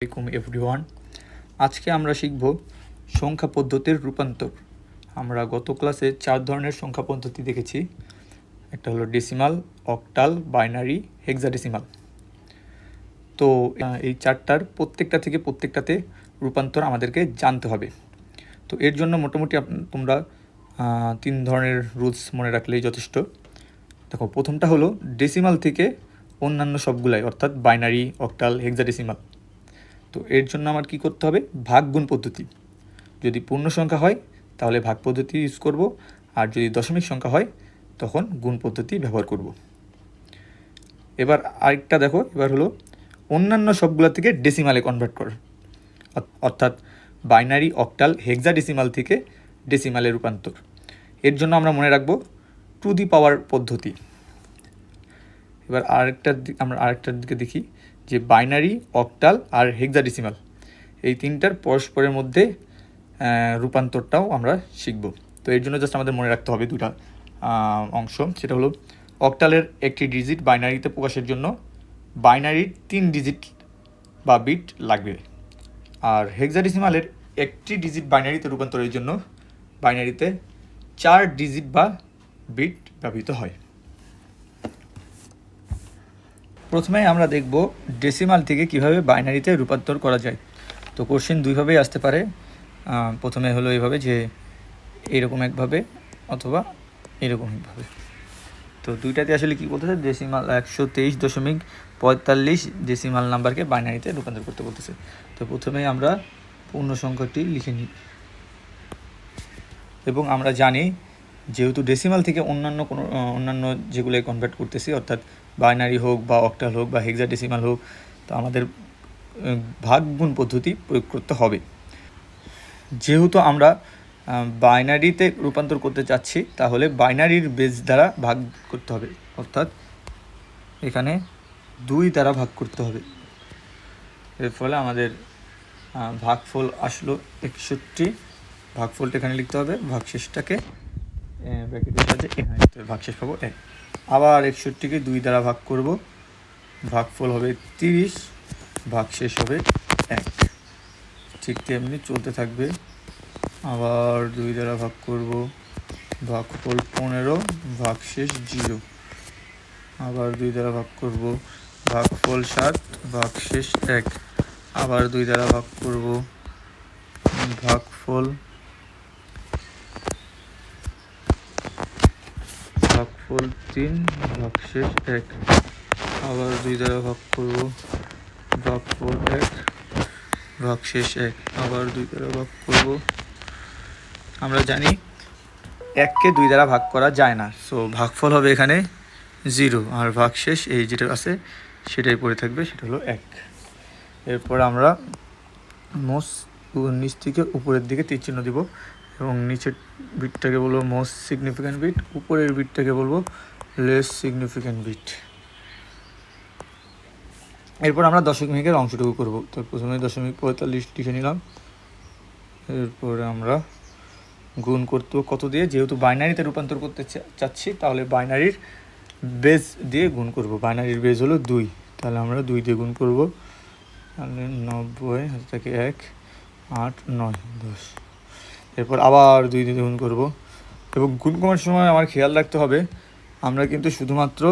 আসসালামু আলাইকুম এভরিওয়ান। আজকে আমরা শিখব সংখ্যা পদ্ধতির রূপান্তর। আমরা গত ক্লাসে 4 ধরনের সংখ্যা পদ্ধতি দেখেছি। একটা হলো ডেসিমাল, অক্টাল, বাইনারি, হেক্সাডেসিমাল। তো এই 4টার প্রত্যেকটাতে রূপান্তর আমাদেরকে জানতে হবে। তো এর জন্য মোটামুটি তোমরা 3 ধরনের রুলস মনে রাখলেই যথেষ্ট। দেখো, প্রথমটা হলো ডেসিমাল থেকে অন্যান্য সবগুলাই, অর্থাৎ বাইনারি, অক্টাল, হেক্সাডেসিমাল। তো এর জন্য আমার কী করতে হবে? ভাগ গুণ পদ্ধতি। যদি পূর্ণ সংখ্যা হয় তাহলে ভাগ পদ্ধতি ইউজ করব, আর যদি দশমিক সংখ্যা হয় তখন গুণ পদ্ধতি ব্যবহার করব। এবার আরেকটা দেখো, এবার হলো অন্যান্য সবগুলো থেকে ডেসিমালে কনভার্ট করা, অর্থাৎ বাইনারি, অক্টাল, হেক্সাডেসিমাল থেকে ডেসিমালে রূপান্তর। এর জন্য আমরা মনে রাখব টু দি পাওয়ার পদ্ধতি। এবার আমরা আরেকটার দিকে দেখি যে বাইনারি, অক্টাল আর হেক্সাডেসিমাল এই তিনটার পরস্পরের মধ্যে রূপান্তরটাও আমরা শিখব। তো এর জন্য জাস্ট আমাদের মনে রাখতে হবে দুটা অংশ। সেটা হলো অক্টালের একটি ডিজিট বাইনারিতে প্রকাশের জন্য বাইনারির 3 ডিজিট বা বিট লাগবে, আর হেক্সাডেসিমালের একটি ডিজিট বাইনারিতে রূপান্তরের জন্য বাইনারিতে 4 ডিজিট বা বিট ব্যবহৃত হয়। প্রথমে আমরা দেখব ডেসিমাল থেকে কিভাবে বাইনারিতে রূপান্তর করা যায়। তো কোশ্চেন দুইভাবেই আসতে পারে। প্রথমে হলো এইভাবে যে এরকম একভাবে অথবা এরকম একভাবে। তো দুইটাতে আসলে কী বলতেছে? ডেসিমাল 123.45 ডেসিমাল নাম্বারকে বাইনারিতে রূপান্তর করতে বলতেছে। তো প্রথমেই আমরা পূর্ণ সংখ্যাটি লিখে নিই, এবং আমরা জানি যেহেতু ডেসিমাল থেকে অন্যান্য যেগুলো কনভার্ট করতেছি, অর্থাৎ বাইনারি হোক বা অক্টাল হোক বা হেক্সাডেসিমাল হোক, তো আমাদের ভাগ গুণ পদ্ধতি প্রয়োগ করতে হবে। যেহেতু আমরা বাইনারিতে রূপান্তর করতে চাচ্ছি, তাহলে বাইনারির বেস দ্বারা ভাগ করতে হবে, অর্থাৎ এখানে 2 দ্বারা ভাগ করতে হবে। এর ফলে আমাদের ভাগফল আসলো 61। ভাগফলটা এখানে লিখতে হবে, ভাগশেষটাকে ব্র্যাকেটের সাথে ভাগশেষ পাবো 1। আবার 61কে 2 দ্বারা ভাগ করব, ভাগফল হবে 30, ভাগশেষ হবে 1। ঠিক তেমনি চলতে থাকবে। আবার 2 দ্বারা ভাগ করব, ভাগফল 15, ভাগশেষ 0। আবার 2 দ্বারা ভাগ করব, ভাগফল 7, ভাগশেষ 1। আবার 2 দ্বারা ভাগ করব, ভাগফল 3, ভাগশেষ 1। আবার 2 দ্বারা ভাগ করব, ভাগফল 1, ভাগশেষ 1। আবার 2 দ্বারা ভাগ করব। আমরা জানি 1কে 2 দ্বারা ভাগ করা যায় না, সো ভাগফল হবে এখানে 0, আর ভাগশেষ এই যেটা আছে সেটাই পড়ে থাকবে, সেটা হলো 1। এরপর আমরা নিচ থেকে উপরের দিকে তীর চিহ্ন দিব, এবং নিচের বিটটাকে বলবো মোস্ট সিগনিফিক্যান্ট বিট, উপরের বিটটাকে বলবো লেস সিগনিফিক্যান্ট বিট। এরপর আমরা দশমিকের অংশটুকু করব। তো প্রথমে 0.45 লিখে নিলাম। এরপরে আমরা গুণ করতে কত দিয়ে? যেহেতু বাইনারিতে রূপান্তর করতে চাচ্ছি, তাহলে বাইনারির বেজ দিয়ে গুণ করব। বাইনারির বেজ হলো 2, তাহলে আমরা 2 দিয়ে গুণ করব। তাহলে 90 থেকে 1, 8, 9, 10। এরপর আবার 2 দিয়ে গুণ করব, এবং গুণ করার সময় আমার খেয়াল রাখতে হবে আমরা কিন্তু শুধুমাত্র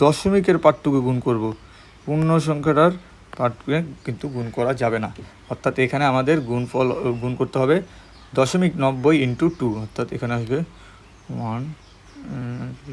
দশমিকের পার্টটুকু গুণ করব, পূর্ণ সংখ্যাটার পার্টটুকু কিন্তু গুণ করা যাবে না। অর্থাৎ এখানে আমাদের গুণ করতে হবে 0.90 × 2, অর্থাৎ এখানে আসবে 1,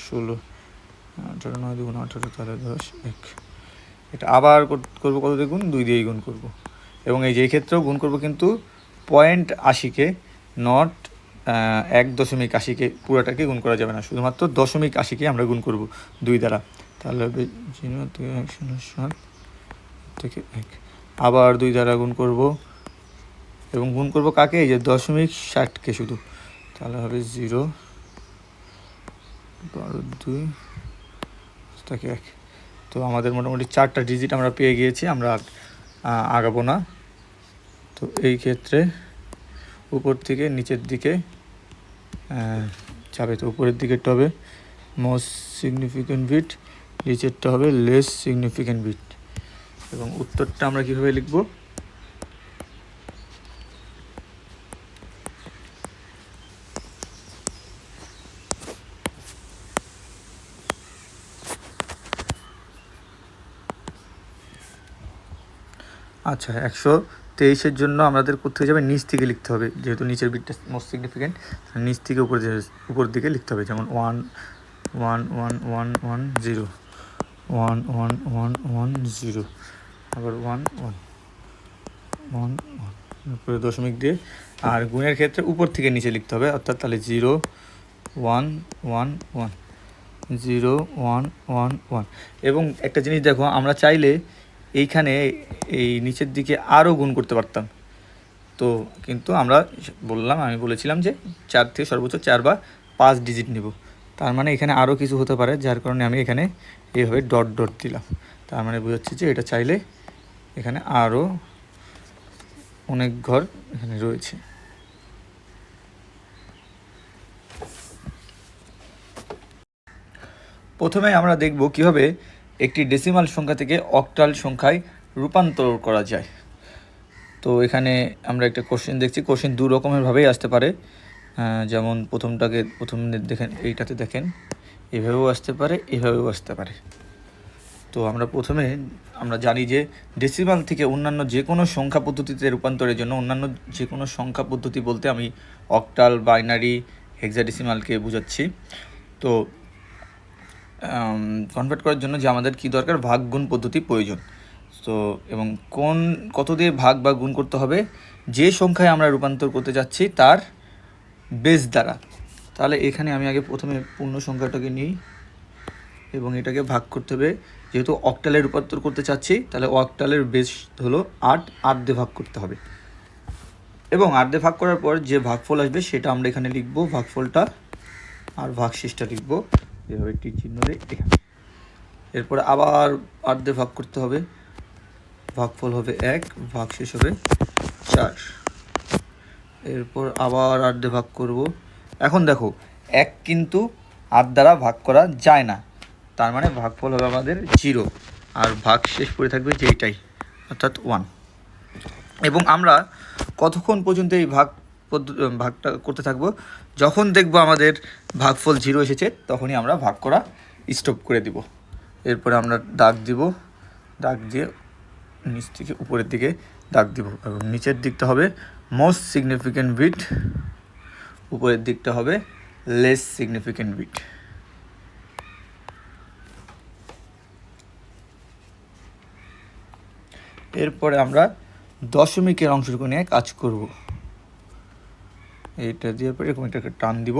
16, 18, 9 2 18, তাহলে 10, 1। এটা আবার করবো কত দিয়ে গুণ? 2 দিয়েই গুণ করব। এবং এই যে ক্ষেত্রেও গুণ করব কিন্তু 0.80কে, নট 1.80কে পুরোটাকে গুণ করা যাবে না, শুধুমাত্র 0.80কে আমরা গুণ করব 2 দ্বারা। তাহলে হবে 0 থেকে 107 থেকে 1। আবার 2 দ্বারা গুণ করব, এবং গুণ করব কাকে? এই যে 0.60কে শুধু, তাহলে হবে 0, 12, 2 থেকে 1। তো আমাদের মোটামুটি 4টা ডিজিট আমরা পেয়ে গিয়েছি, আমরা আগাবো না। তো এই ক্ষেত্রে উপর থেকে নিচের দিকে যাবে। তো উপরের দিকেরটা হবে মোস্ট সিগনিফিক্যান্ট বিট, নিচেরটা হবে লেস সিগনিফিক্যান্ট বিট। এবং উত্তরটা আমরা কীভাবে লিখব? আচ্ছা, 123-এর জন্য আমাদের কোথায় যাবে, নিচ থেকে লিখতে হবে, যেহেতু নিচের বিটটা মোস্ট সিগনিফিকেন্ট, নিচ থেকে উপর দিকে লিখতে হবে। যেমন 1 1 1 1 1 0 1 1 1 1 0, আবার 1 1 1 1, উপরে দশমিক দিয়ে। আর গুণের ক্ষেত্রে উপর থেকে নিচে লিখতে হবে, অর্থাৎ তাহলে 0 1 1 1 0 1 1 1। এবং একটা জিনিস দেখো, আমরা চাইলে এইখানে এই নিচের দিকে আরও গুণ করতে পারতাম, তো কিন্তু আমি বলেছিলাম যে 4 থেকে সর্বোচ্চ 4 বা 5 ডিজিট নেব। তার মানে এখানে আরও কিছু হতে পারে, যার কারণে আমি এখানে এইভাবে ডট ডট দিলাম। তার মানে বোঝাচ্ছি যে এটা চাইলে এখানে আরও অনেক ঘর এখানে রয়েছে। প্রথমে আমরা দেখব কিভাবে একটি ডেসিমাল সংখ্যা থেকে অক্টাল সংখ্যায় রূপান্তর করা যায়। তো এখানে আমরা একটা কোশ্চেন দেখছি। কোশ্চেন দু রকমেরভাবেই আসতে পারে, যেমন প্রথম দেখেন, এইটাতে দেখেন এভাবেও আসতে পারে, এভাবেও আসতে পারে। তো আমরা জানি যে ডেসিমাল থেকে অন্যান্য যে কোনো সংখ্যা পদ্ধতিতে রূপান্তরের জন্য, অন্যান্য যে কোনো সংখ্যা পদ্ধতি বলতে আমি অক্টাল, বাইনারি, হেক্সাডেসিমালকে বোঝাচ্ছি। তো কনভার্ট করার জন্য যে আমাদের কী দরকার, ভাগ গুণ পদ্ধতি প্রয়োজন। তো এবং কত দিয়ে ভাগ বা গুণ করতে হবে, যে সংখ্যায় আমরা রূপান্তর করতে যাচ্ছি তার বেস দ্বারা। তাহলে এখানে আমি আগে প্রথমে পূর্ণ সংখ্যাটাকে নিই এবং এটাকে ভাগ করতে হবে। যেহেতু অক্টালে রূপান্তর করতে চাচ্ছি, তাহলে অক্টালের বেস হলো 8 দিয়ে ভাগ করতে হবে। এবং 8 দিয়ে ভাগ করার পর যে ভাগফল আসবে সেটা আমরা এখানে লিখব, ভাগফলটা, আর ভাগশেষটা লিখব এভাবে টি চিহ্ন দিয়ে এখানে। এরপরে আবার 8 দিয়ে ভাগ করতে হবে, ভাগফল হবে 1, ভাগশেষ হবে 4। এরপর আবার 8 দিয়ে ভাগ করব। এখন দেখো 1 কিন্তু 8 দ্বারা ভাগ করা যায় না, তার মানে ভাগফল হবে আমাদের 0, আর ভাগশেষ পড়ে থাকবে যেইটাই, অর্থাৎ 1। এবং আমরা কতক্ষণ পর্যন্ত এই ভাগটা করতে থাকব, যখন দেখব আমাদের ভাগফল 0 এসেছে তখনই আমরা ভাগ করা স্টপ করে দিব। এরপরে আমরা দাগ দিব, দাগ দিয়ে নিচ থেকে উপরের দিকে দাগ দিব, এবং নিচের দিকটা হবে মোস্ট সিগনিফিক্যান্ট বিট, উপরের দিকটা হবে লেস সিগনিফিক্যান্ট বিট। এরপরে আমরা দশমিকের অংশটুকু নিয়ে কাজ করব। এইটা দিয়ে পরে এরকম এটাকে টান দিব,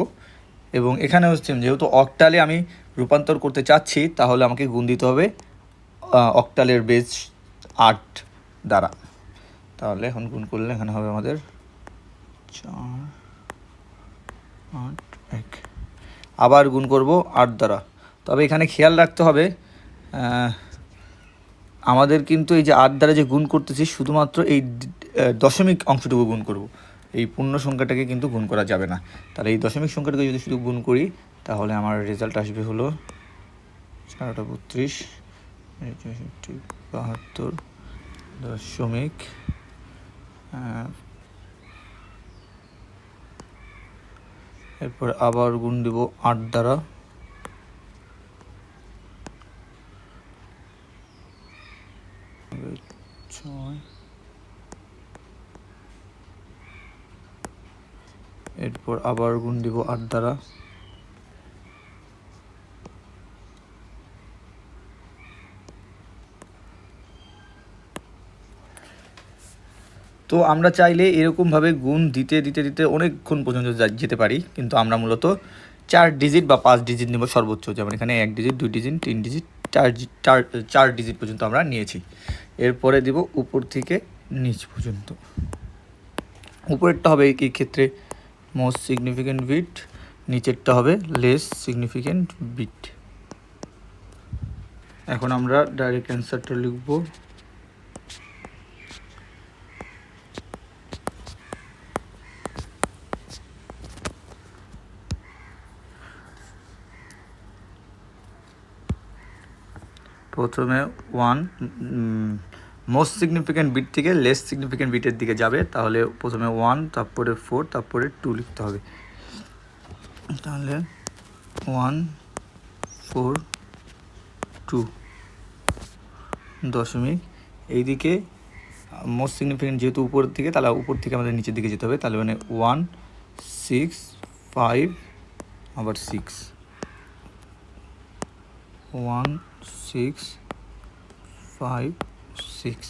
এবং এখানে হচ্ছে যেহেতু অক্টালে আমি রূপান্তর করতে চাচ্ছি, তাহলে আমাকে গুণ দিতে হবে অক্টালের বেস 8 দ্বারা। তাহলে এখন গুণ করলে এখানে হবে আমাদের 4 8 1। আবার গুণ করব 8 দ্বারা। তবে এখানে খেয়াল রাখতে হবে, আমাদের কিন্তু এই যে 8 দ্বারা যে গুণ করতেছি, শুধুমাত্র এই দশমিক অংশটুকু গুণ করব, এই পূর্ণ সংখ্যাটাকে কিন্তু গুণ করা যাবে না। তাহলে এই দশমিক সংখ্যাটাকে যদি শুধু গুণ করি, তাহলে আমার রেজাল্ট আসবে হলো 432 72 দশমিক এরপর আবার গুণ দিব 8 দ্বারা, এরপর আবার গুণ দিব 8 দ্বারা। তো আমরা চাইলে এরকমভাবে গুণ দিতে দিতে দিতে অনেকক্ষণ পর্যন্ত যেতে পারি, কিন্তু আমরা মূলত 4 ডিজিট বা 5 ডিজিট নেব সর্বোচ্চ। যেমন এখানে 1 ডিজিট, 2 ডিজিট, 3 ডিজিট, 4 ডিজিট পর্যন্ত আমরা নিয়েছি। এরপরে দিব উপর থেকে নিচ পর্যন্ত। উপরেরটা হবে এই ক্ষেত্রে মোস্ট সিগনিফিক্যান্ট বিট, নিচেরটা হবে লেস সিগনিফিক্যান্ট বিট। এখন আমরা ডাইরেক্ট অ্যান্সারটা লিখব। প্রথমে 1 মোস্ট সিগনিফিক্যান্ট বিট থেকে লেস সিগনিফিক্যান্ট বিটের দিকে যাবে, তাহলে প্রথমে 1, তারপরে 4, তারপরে 2 লিখতে হবে। তাহলে 1 4 2 দশমিক, এইদিকে মোস্ট সিগনিফিকেন্ট যেহেতু উপরের দিকে, তাহলে উপর থেকে আমাদের নিচের দিকে যেতে হবে। তাহলে মানে 1 6 5 আবার 6 1 6 5 6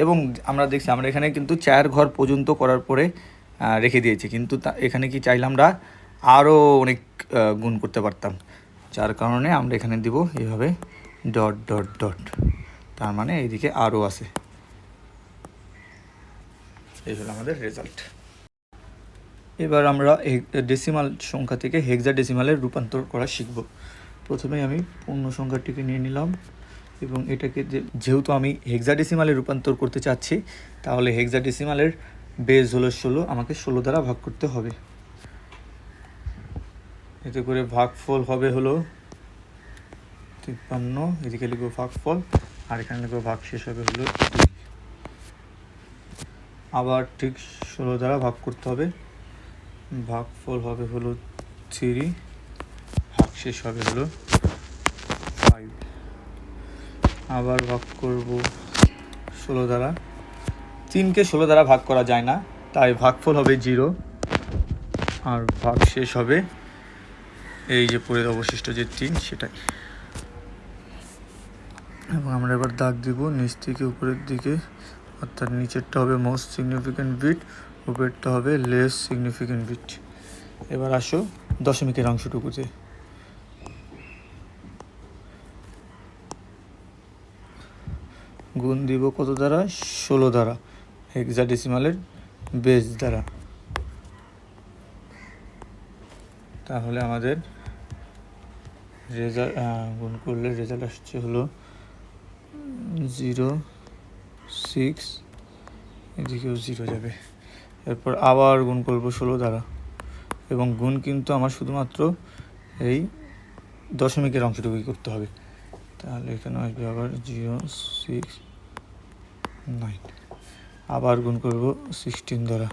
এবং আমরা দেখছি আমরা এখানে কিন্তু 4 ঘর পর্যন্ত করার পরে রেখে দিয়েছি, কিন্তু এখানে কি চাইলে আমরা আরও অনেক গুণ করতে পারতাম, যার কারণে আমরা এখানে দিব এইভাবে ডট ডট ডট, তার মানে এইদিকে আরও আছে। এই হলো আমাদের রেজাল্ট। এবার আমরা ডেসিমাল সংখ্যা থেকে হেক্সাডেসিমালে রূপান্তর করা শিখব। প্রথমে আমি পূর্ণ সংখ্যাটিকে নিয়ে নিলাম এবং এটাকে যেহেতু আমি হেক্সাডেসিমালে রূপান্তর করতে চাচ্ছি, তাহলে হেক্সাডেসিমালের বেস হলো 16, আমাকে 16 দ্বারা ভাগ করতে হবে। এতে করে ভাগফল হবে হলো 53, এদিকে লিখবো ভাগফল, আর এখানে লিখবো ভাগশেষ হবে হলো 2। আবার ঠিক 16 দ্বারা ভাগ করতে হবে, ভাগফল হবে হলো 3, ভাগশেষ হবে হলো 5। আবার ভাগ করব 16 দ্বারা, 3কে 16 দ্বারা ভাগ করা যায় না, তাই ভাগফল হবে 0 আর ভাগশেষ হবে এই যে পরের অবশিষ্ট যে 3 সেটাই। এবং আমরা এবার দাগ দিব নিচ থেকে উপরের দিকে, অর্থাৎ নিচেরটা হবে মোস্ট সিগনিফিক্যান্ট বিট, উপরেরটা হবে লেস সিগনিফিক্যান্ট বিট। এবার আসো দশমিকের অংশটুকুতে। গুণ দিব কত দ্বারা? 16 দ্বারা, হেক্সাডেসিমালের বেস দ্বারা। তাহলে আমাদের রেজাল্ট গুণ করলে রেজাল্ট আসছে হলো 0 6, এদিকেও 0 যাবে। এরপর আবার গুণ করবো 16 দ্বারা, এবং গুণ কিন্তু আমার শুধুমাত্র এই দশমিকের অংশটুকুই করতে হবে। তাহলে এখানে আসবে আবার 0 6 9। আবার গুণ করব 16 দ্বারা,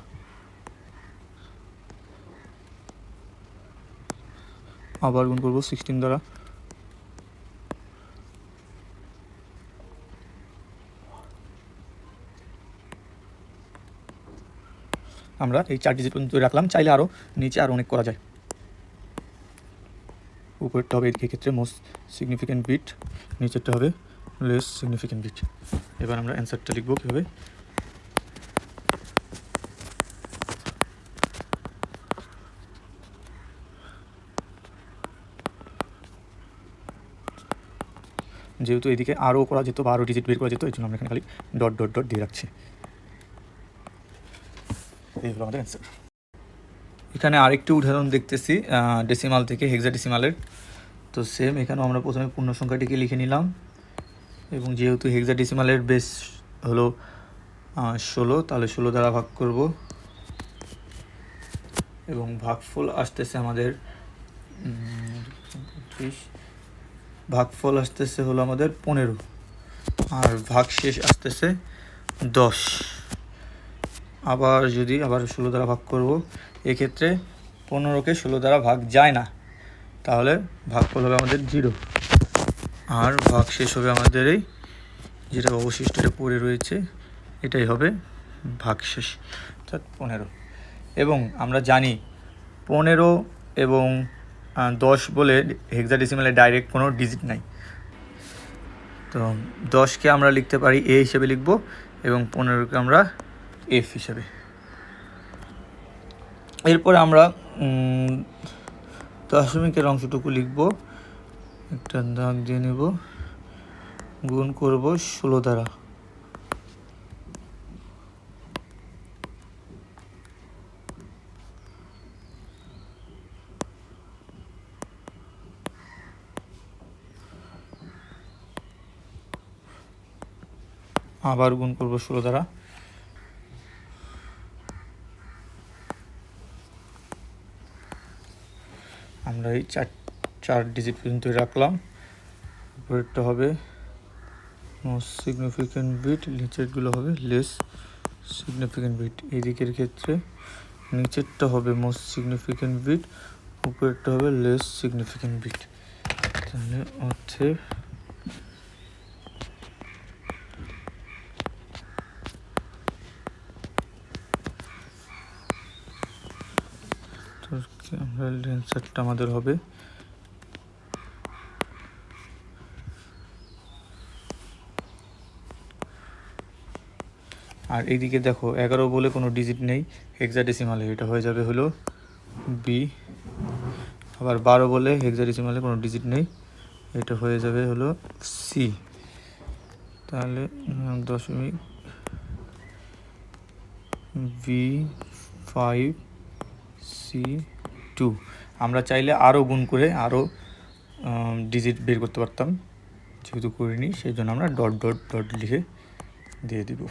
আবার গুণ করব 16 দ্বারা, আমরা এই 4 ডিজিট পর্যন্ত রাখলাম, চাইলে আরও নিচে আরও অনেক করা যায়। উপরেরটা হবে এই ক্ষেত্রে মোস্ট সিগনিফিক্যান্ট বিট, নিচেরটা হবে লেস সিগনিফিক্যান্ট বিট। এবার আমরা অ্যান্সারটা লিখব কীভাবে। যেহেতু এদিকে আরও করা যেত বা আরও ডিজিট বের করা যেত, এই জন্য আমরা এখানে খালি ডট ডট ডট দিয়ে রাখছি। এই হলো আমাদের অ্যান্সার। এখানে আরেকটি উদাহরণ দেখতেছি ডেসিমাল থেকে হেক্সাডেসিমালের। তো সেম এখানেও আমরা প্রথমে পূর্ণ সংখ্যাটিকে লিখে নিলাম, এবং যেহেতু হেক্সাডেসিমালের বেস হলো 16, তাহলে 16 দ্বারা ভাগ করব, এবং ভাগফল আসতেছে আমাদের ভাগফল আসতেছে হলো আমাদের 15, আর ভাগশেষ আসতেছে 10। আবার 16 দ্বারা ভাগ করব, এক্ষেত্রে 15কে 16 দ্বারা ভাগ যায় না, তাহলে ভাগফল হবে আমাদের 0, আর ভাগশেষ হবে আমাদের এই যেটা অবশিষ্টটা পড়ে রয়েছে, এটাই হবে ভাগশেষ, অর্থাৎ 15। এবং আমরা জানি 15 এবং 10 বলে হেক্সাডেসিমালে ডাইরেক্ট কোনো ডিজিট নাই, তো 10কে আমরা লিখতে পারি এ হিসেবে লিখব, এবং 15কে আমরা এফ হিসেবে। এরপরে আমরা দশমিকের অংশটুকু লিখব, একটা দাগ দিয়ে নেব, গুণ করব 16 দ্বারা, আবার গুণ করব 16 দ্বারা, আমরা এই চার ডিজিট পর্যন্ত রাখলাম। উপরেরটা হবে মোস্ট সিগনিফিক্যান্ট বিট, নিচেরগুলো হবে লেস সিগনিফিক্যান্ট বিট। এই দিকের ক্ষেত্রে নিচেরটা হবে মোস্ট সিগনিফিক্যান্ট বিট, উপরেরটা হবে লেস সিগনিফিক্যান্ট বিট। তাহলে অর্থে আমরা অ্যান্সারটা আমাদের হবে আর এইদিকে দেখো 11 বলে কোনো ডিজিট নেই হেক্সাডেসিমালে, এটা হয়ে যাবে হলো বি। আবার 12 বলে হেক্সাডেসিমালে কোনো ডিজিট নেই, এটা হয়ে যাবে হলো সি। তাহলে 9.V 5C2। আমরা চাইলে আরও গুণ করে আরও ডিজিট বের করতে পারতাম, যেহেতু করিনি সেই জন্য আমরা ডট ডট ডট লিখে দিয়ে দিব।